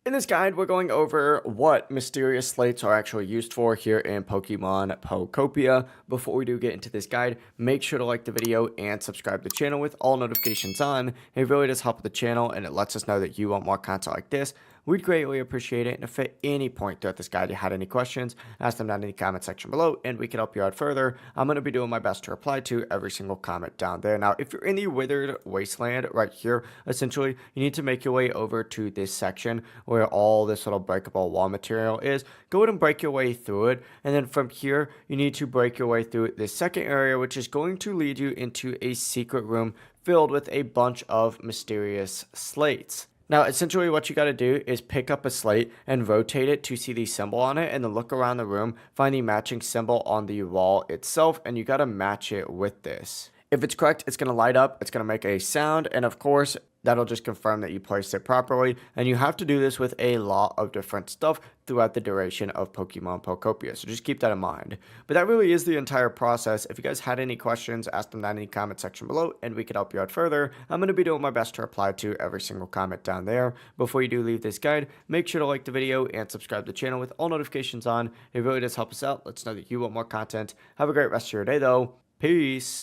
In this guide, we're going over what mysterious slates are actually used for here in Pokemon Pokopia. Before we do get into this guide, make sure to like the video and subscribe to the channel with all notifications on. It really does help the channel and it lets us know that you want more content like this. We'd greatly appreciate it, and if at any point throughout this guide you had any questions, ask them down in the comment section below and we can help you out further. I'm going to be doing my best to reply to every single comment down there. Now, if you're in the Withered Wasteland right here, essentially, you need to make your way over to this section where all this little breakable wall material is. Go ahead and break your way through it, and then from here, you need to break your way through this second area, which is going to lead you into a secret room filled with a bunch of mysterious slates. Now, essentially what you got to do is pick up a slate and rotate it to see the symbol on it, and then look around the room, find the matching symbol on the wall itself, and you got to match it with this. If it's correct, it's going to light up, it's going to make a sound, and of course, that'll just confirm that you placed it properly. And you have to do this with a lot of different stuff throughout the duration of Pokemon Pokopia, so just keep that in mind. But that really is the entire process. If you guys had any questions, ask them down in the comment section below, and we can help you out further. I'm going to be doing my best to reply to every single comment down there. Before you do leave this guide, make sure to like the video and subscribe to the channel with all notifications on. It really does help us out. Let's know that you want more content. Have a great rest of your day, though. Peace.